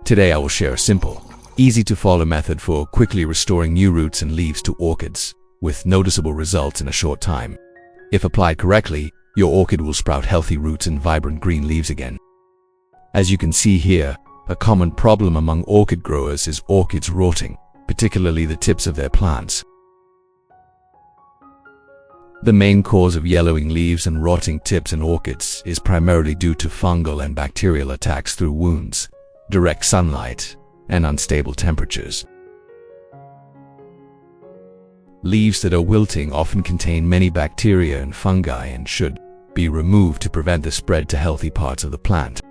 Today I will share a simple, easy-to-follow method for quickly restoring new roots and leaves to orchids, with noticeable results in a short time. If applied correctly, your orchid will sprout healthy roots and vibrant green leaves again. As you can see here, a common problem among orchid growers is orchids rotting, particularly the tips of their plants. The main cause of yellowing leaves and rotting tips in orchids is primarily due to fungal and bacterial attacks through wounds, direct sunlight, and unstable temperatures. Leaves that are wilting often contain many bacteria and fungi and should be removed to prevent the spread to healthy parts of the plant.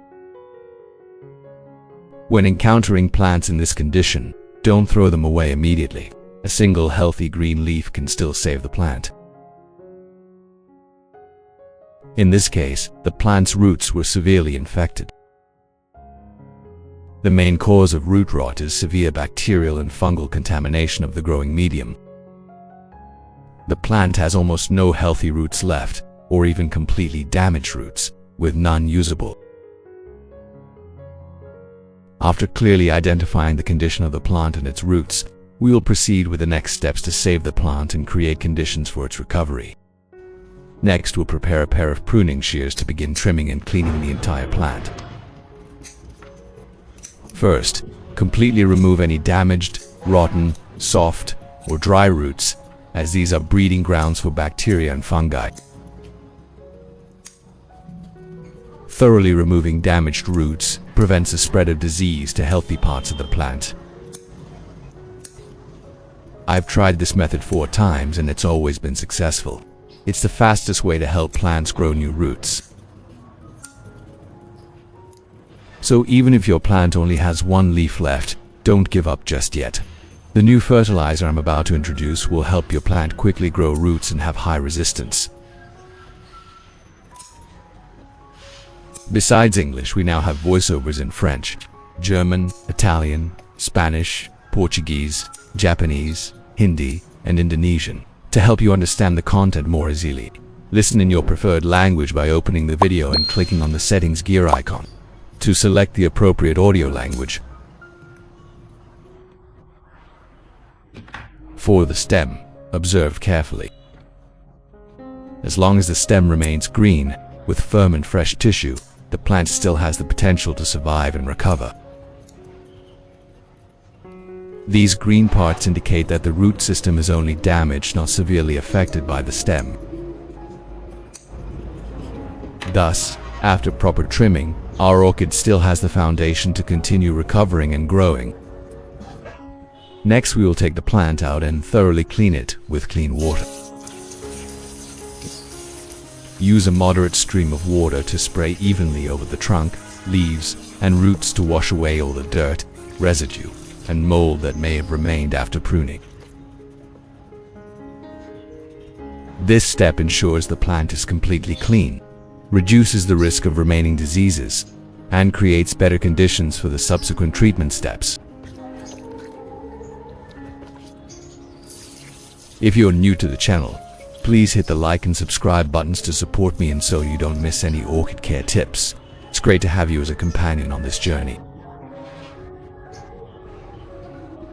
When encountering plants in this condition, don't throw them away immediately. A single healthy green leaf can still save the plant. In this case, the plant's roots were severely infected. The main cause of root rot is severe bacterial and fungal contamination of the growing medium. The plant has almost no healthy roots left, or even completely damaged roots, with none usable. After clearly identifying the condition of the plant and its roots, we will proceed with the next steps to save the plant and create conditions for its recovery. Next, we'll prepare a pair of pruning shears to begin trimming and cleaning the entire plant. First, completely remove any damaged, rotten, soft, or dry roots, as these are breeding grounds for bacteria and fungi. Thoroughly removing damaged roots prevents the spread of disease to healthy parts of the plant. I've tried this method 4 times and it's always been successful. It's the fastest way to help plants grow new roots. So even if your plant only has 1 leaf left, don't give up just yet. The new fertilizer I'm about to introduce will help your plant quickly grow roots and have high resistance. Besides English, we now have voiceovers in French, German, Italian, Spanish, Portuguese, Japanese, Hindi, and Indonesian to help you understand the content more easily. Listen in your preferred language by opening the video and clicking on the settings gear icon to select the appropriate audio language. For the stem, observe carefully. As long as the stem remains green, with firm and fresh tissue, the plant still has the potential to survive and recover. These green parts indicate that the root system is only damaged, not severely affected by the stem. Thus, after proper trimming, our orchid still has the foundation to continue recovering and growing. Next, we will take the plant out and thoroughly clean it with clean water. Use a moderate stream of water to spray evenly over the trunk, leaves, and roots to wash away all the dirt, residue, and mold that may have remained after pruning. This step ensures the plant is completely clean, reduces the risk of remaining diseases, and creates better conditions for the subsequent treatment steps. If you're new to the channel, please hit the like and subscribe buttons to support me and so you don't miss any orchid care tips. It's great to have you as a companion on this journey.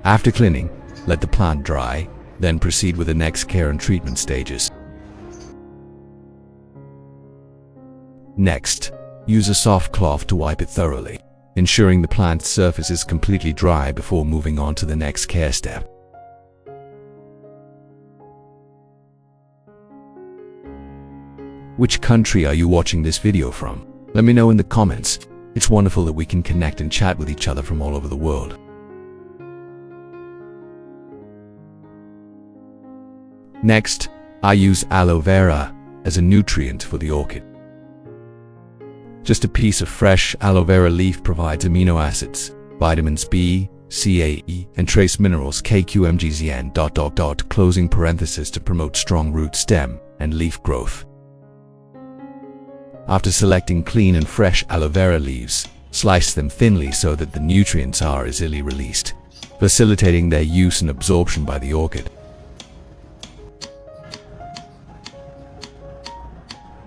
After cleaning, let the plant dry, then proceed with the next care and treatment stages. Next, use a soft cloth to wipe it thoroughly, ensuring the plant's surface is completely dry before moving on to the next care step. Which country are you watching this video from? Let me know in the comments. It's wonderful that we can connect and chat with each other from all over the world. Next, I use aloe vera as a nutrient for the orchid. Just a piece of fresh aloe vera leaf provides amino acids, vitamins B, C, A, E, and trace minerals KQMGZN... closing parenthesis to promote strong root stem and leaf growth. After selecting clean and fresh aloe vera leaves, slice them thinly so that the nutrients are easily released, facilitating their use and absorption by the orchid.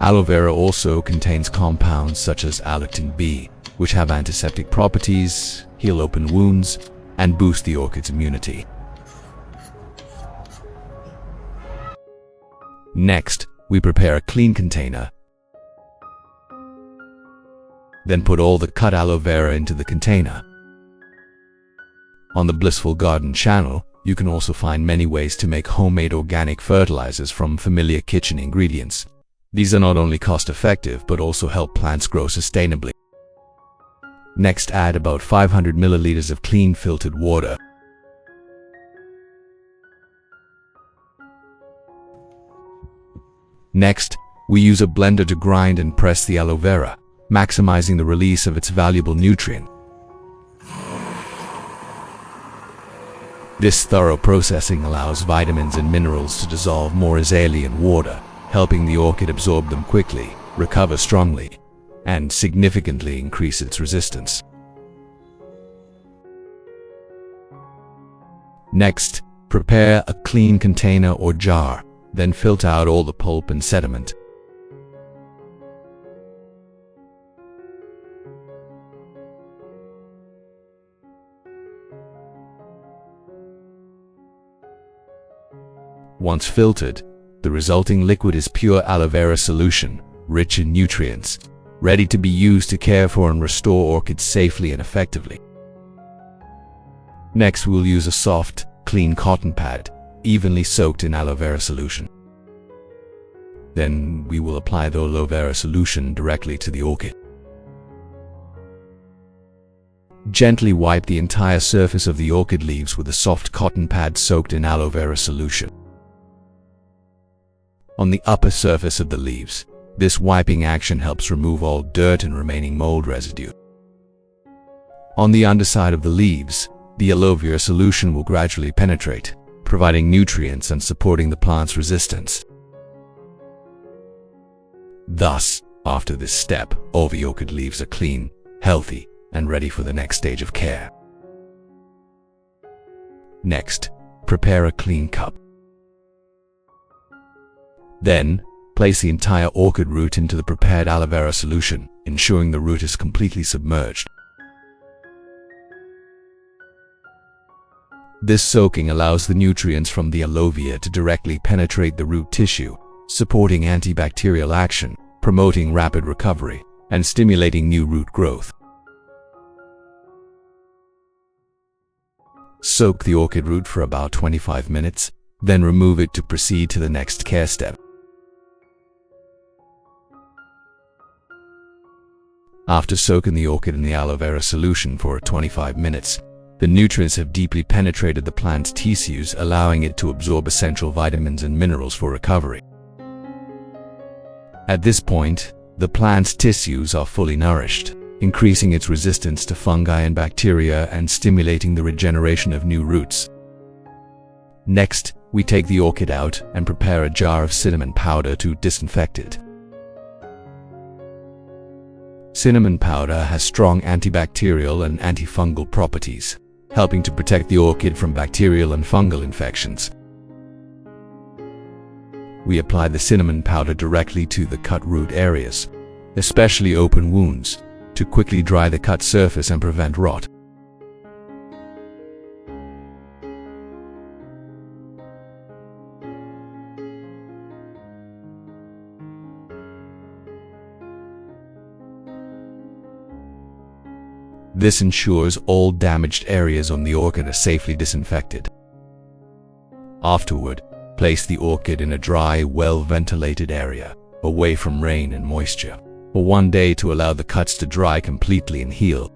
Aloe vera also contains compounds such as allicin B, which have antiseptic properties, heal open wounds, and boost the orchid's immunity. Next, we prepare a clean container. Then put all the cut aloe vera into the container. On the Blissful Garden channel, you can also find many ways to make homemade organic fertilizers from familiar kitchen ingredients. These are not only cost-effective but also help plants grow sustainably. Next, add about 500 milliliters of clean filtered water. Next, we use a blender to grind and press the aloe vera, maximizing the release of its valuable nutrient. This thorough processing allows vitamins and minerals to dissolve more easily in water, helping the orchid absorb them quickly, recover strongly, and significantly increase its resistance. Next, prepare a clean container or jar, then filter out all the pulp and sediment. Once filtered, the resulting liquid is pure aloe vera solution, rich in nutrients, ready to be used to care for and restore orchids safely and effectively. Next, we'll use a soft, clean cotton pad, evenly soaked in aloe vera solution. Then we will apply the aloe vera solution directly to the orchid. Gently wipe the entire surface of the orchid leaves with a soft cotton pad soaked in aloe vera solution. On the upper surface of the leaves, this wiping action helps remove all dirt and remaining mold residue. On the underside of the leaves, the aloe vera solution will gradually penetrate, providing nutrients and supporting the plant's resistance. Thus, after this step, all the orchid leaves are clean, healthy, and ready for the next stage of care. Next, prepare a clean cup. Then, place the entire orchid root into the prepared aloe vera solution, ensuring the root is completely submerged. This soaking allows the nutrients from the aloe vera to directly penetrate the root tissue, supporting antibacterial action, promoting rapid recovery, and stimulating new root growth. Soak the orchid root for about 25 minutes, then remove it to proceed to the next care step. After soaking the orchid in the aloe vera solution for 25 minutes, the nutrients have deeply penetrated the plant's tissues, allowing it to absorb essential vitamins and minerals for recovery. At this point, the plant's tissues are fully nourished, increasing its resistance to fungi and bacteria and stimulating the regeneration of new roots. Next, we take the orchid out and prepare a jar of cinnamon powder to disinfect it. Cinnamon powder has strong antibacterial and antifungal properties, helping to protect the orchid from bacterial and fungal infections. We apply the cinnamon powder directly to the cut root areas, especially open wounds, to quickly dry the cut surface and prevent rot. This ensures all damaged areas on the orchid are safely disinfected. Afterward, place the orchid in a dry, well-ventilated area, away from rain and moisture, for 1 day to allow the cuts to dry completely and heal.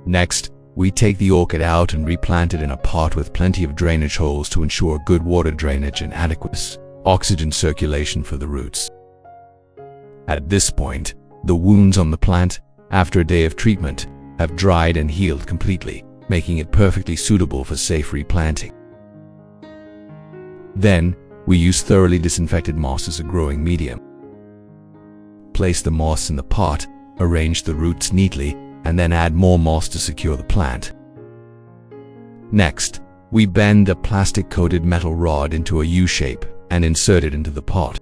Next, we take the orchid out and replant it in a pot with plenty of drainage holes to ensure good water drainage and adequate oxygen circulation for the roots. At this point, the wounds on the plant, after a day of treatment, have dried and healed completely, making it perfectly suitable for safe replanting. Then, we use thoroughly disinfected moss as a growing medium. Place the moss in the pot, arrange the roots neatly, and then add more moss to secure the plant. Next, we bend a plastic-coated metal rod into a U shape and insert it into the pot.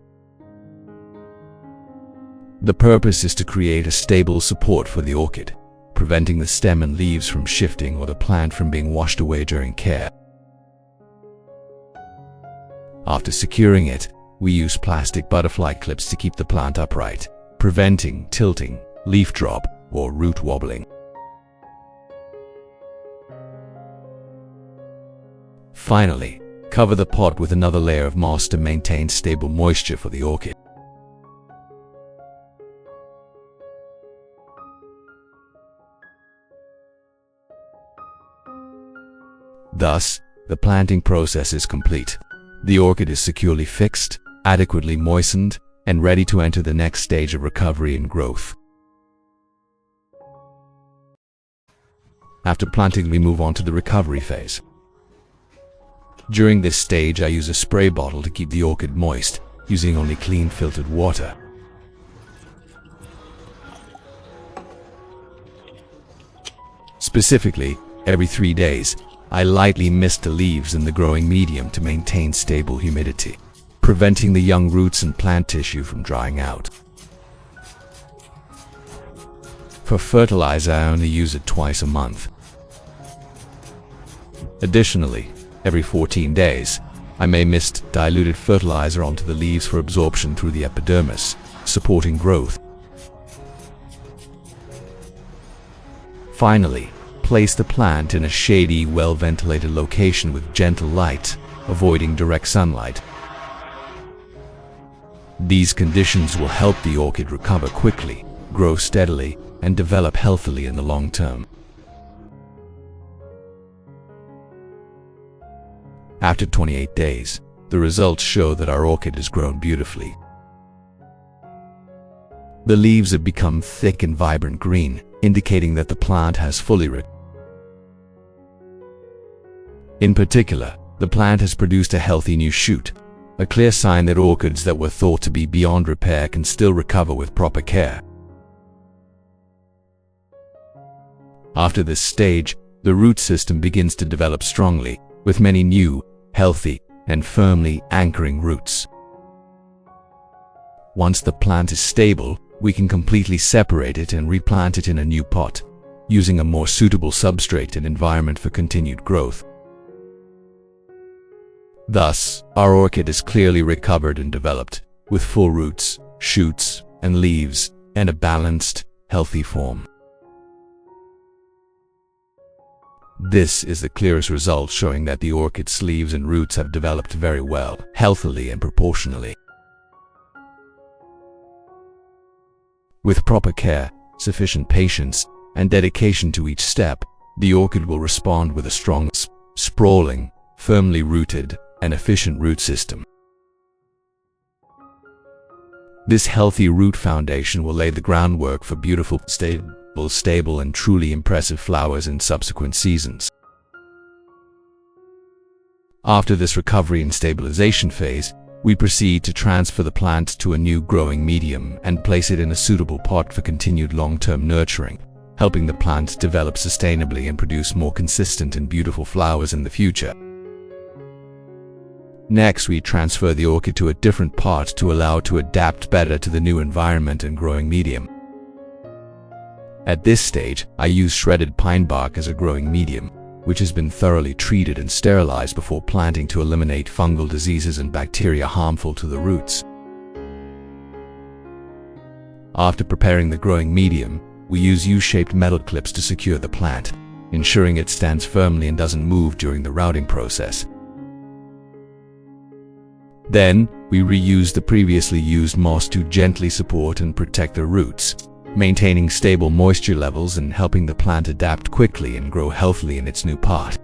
The purpose is to create a stable support for the orchid, preventing the stem and leaves from shifting or the plant from being washed away during care. After securing it, we use plastic butterfly clips to keep the plant upright, preventing tilting, leaf drop, or root wobbling. Finally, cover the pot with another layer of moss to maintain stable moisture for the orchid. Thus, the planting process is complete. The orchid is securely fixed, adequately moistened, and ready to enter the next stage of recovery and growth. After planting, we move on to the recovery phase. During this stage, I use a spray bottle to keep the orchid moist, using only clean filtered water. Specifically, every 3 days, I lightly mist the leaves in the growing medium to maintain stable humidity, preventing the young roots and plant tissue from drying out. For fertilizer, I only use it twice a month. Additionally, every 14 days, I may mist diluted fertilizer onto the leaves for absorption through the epidermis, supporting growth. Finally, place the plant in a shady, well-ventilated location with gentle light, avoiding direct sunlight. These conditions will help the orchid recover quickly, grow steadily, and develop healthily in the long term. After 28 days, the results show that our orchid has grown beautifully. The leaves have become thick and vibrant green, indicating that the plant has fully recovered. In particular, the plant has produced a healthy new shoot, a clear sign that orchids that were thought to be beyond repair can still recover with proper care. After this stage, the root system begins to develop strongly, with many new, healthy, and firmly anchoring roots. Once the plant is stable, we can completely separate it and replant it in a new pot, using a more suitable substrate and environment for continued growth. Thus, our orchid is clearly recovered and developed, with full roots, shoots, and leaves, and a balanced, healthy form. This is the clearest result showing that the orchid's leaves and roots have developed very well, healthily and proportionally. With proper care, sufficient patience, and dedication to each step, the orchid will respond with a strong, sprawling, firmly rooted, and efficient root system. This healthy root foundation will lay the groundwork for beautiful, stable, and truly impressive flowers in subsequent seasons. After this recovery and stabilization phase, we proceed to transfer the plant to a new growing medium and place it in a suitable pot for continued long-term nurturing, helping the plant develop sustainably and produce more consistent and beautiful flowers in the future. Next, we transfer the orchid to a different pot to allow it to adapt better to the new environment and growing medium. At this stage, I use shredded pine bark as a growing medium, which has been thoroughly treated and sterilized before planting to eliminate fungal diseases and bacteria harmful to the roots. After preparing the growing medium, we use U-shaped metal clips to secure the plant, ensuring it stands firmly and doesn't move during the routing process. Then, we reuse the previously used moss to gently support and protect the roots, maintaining stable moisture levels and helping the plant adapt quickly and grow healthily in its new pot.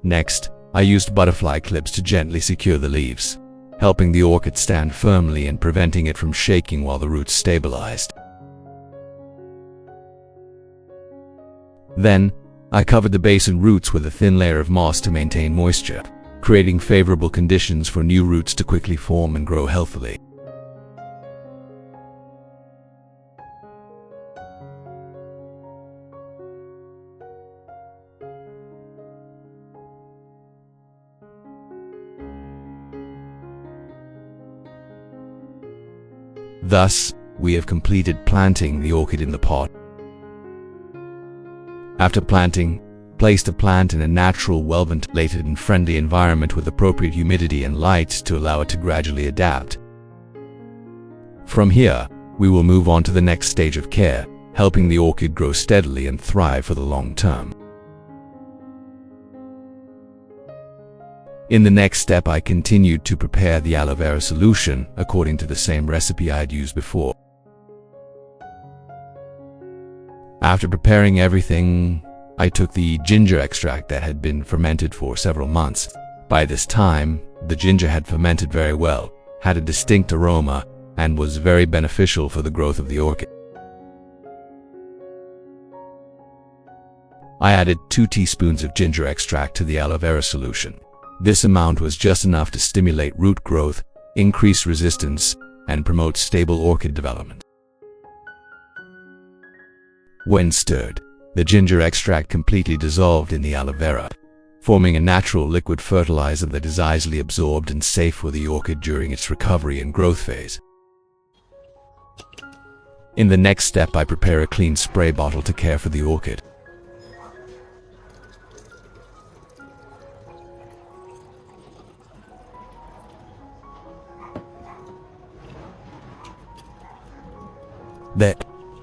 Next, I used butterfly clips to gently secure the leaves, helping the orchid stand firmly and preventing it from shaking while the roots stabilized. Then, I covered the base and roots with a thin layer of moss to maintain moisture, creating favorable conditions for new roots to quickly form and grow healthily. Thus, we have completed planting the orchid in the pot. After planting, place the plant in a natural, well-ventilated and friendly environment with appropriate humidity and light to allow it to gradually adapt. From here, we will move on to the next stage of care, helping the orchid grow steadily and thrive for the long term. In the next step, I continued to prepare the aloe vera solution according to the same recipe I had used before. After preparing everything, I took the ginger extract that had been fermented for several months. By this time, the ginger had fermented very well, had a distinct aroma, and was very beneficial for the growth of the orchid. I added 2 teaspoons of ginger extract to the aloe vera solution. This amount was just enough to stimulate root growth, increase resistance, and promote stable orchid development. When stirred, the ginger extract completely dissolved in the aloe vera, forming a natural liquid fertilizer that is easily absorbed and safe for the orchid during its recovery and growth phase. In the next step, I prepare a clean spray bottle to care for the orchid. Then,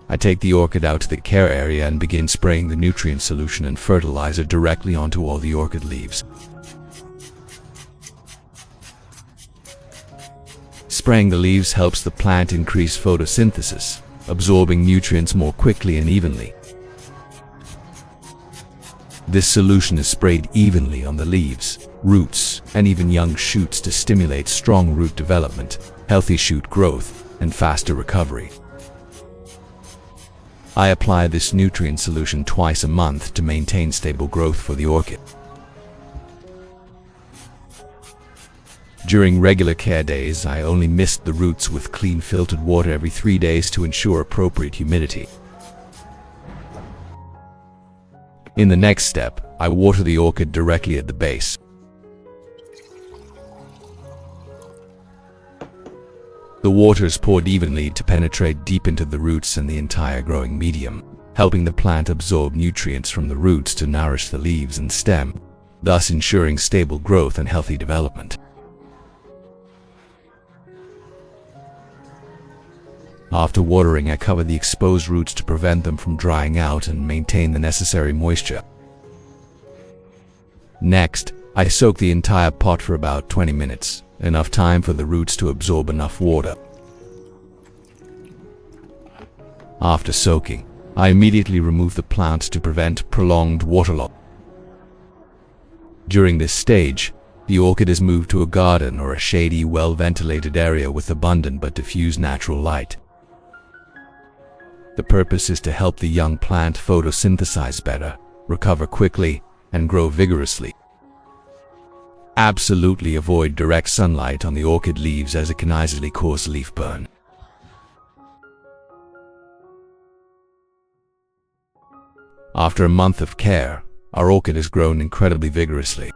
I take the orchid out to the care area and begin spraying the nutrient solution and fertilizer directly onto all the orchid leaves. Spraying the leaves helps the plant increase photosynthesis, absorbing nutrients more quickly and evenly. This solution is sprayed evenly on the leaves, roots, and even young shoots to stimulate strong root development, healthy shoot growth, and faster recovery. I apply this nutrient solution twice a month to maintain stable growth for the orchid. During regular care days, I only mist the roots with clean filtered water every 3 days to ensure appropriate humidity. In the next step, I water the orchid directly at the base. The water is poured evenly to penetrate deep into the roots and the entire growing medium, helping the plant absorb nutrients from the roots to nourish the leaves and stem, thus ensuring stable growth and healthy development. After watering, I cover the exposed roots to prevent them from drying out and maintain the necessary moisture. Next, I soak the entire pot for about 20 minutes, enough time for the roots to absorb enough water. After soaking, I immediately remove the plant to prevent prolonged water loss. During this stage, the orchid is moved to a garden or a shady, well-ventilated area with abundant but diffuse natural light. The purpose is to help the young plant photosynthesize better, recover quickly, and grow vigorously. Absolutely avoid direct sunlight on the orchid leaves as it can easily cause leaf burn. After a month of care, our orchid has grown incredibly vigorously.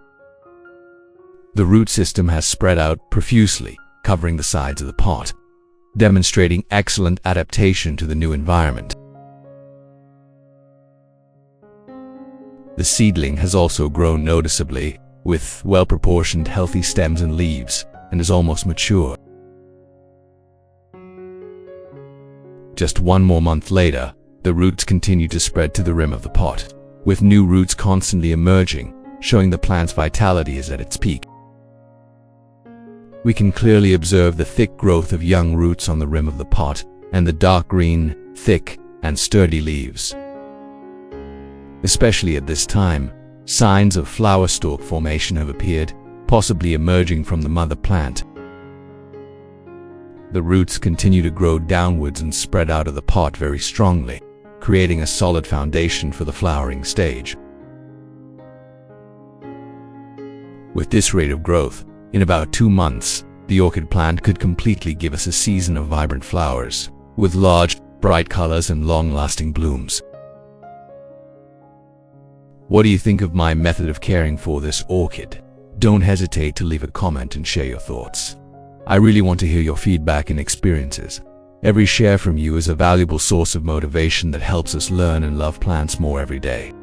The root system has spread out profusely, covering the sides of the pot, demonstrating excellent adaptation to the new environment. The seedling has also grown noticeably, with well-proportioned healthy stems and leaves, and is almost mature. Just 1 more month later, the roots continue to spread to the rim of the pot, with new roots constantly emerging, showing the plant's vitality is at its peak. We can clearly observe the thick growth of young roots on the rim of the pot and the dark green, thick, and sturdy leaves. Especially at this time, signs of flower stalk formation have appeared, possibly emerging from the mother plant. The roots continue to grow downwards and spread out of the pot very strongly, creating a solid foundation for the flowering stage. With this rate of growth, in about 2 months, the orchid plant could completely give us a season of vibrant flowers, with large, bright colors and long-lasting blooms. What do you think of my method of caring for this orchid? Don't hesitate to leave a comment and share your thoughts. I really want to hear your feedback and experiences. Every share from you is a valuable source of motivation that helps us learn and love plants more every day.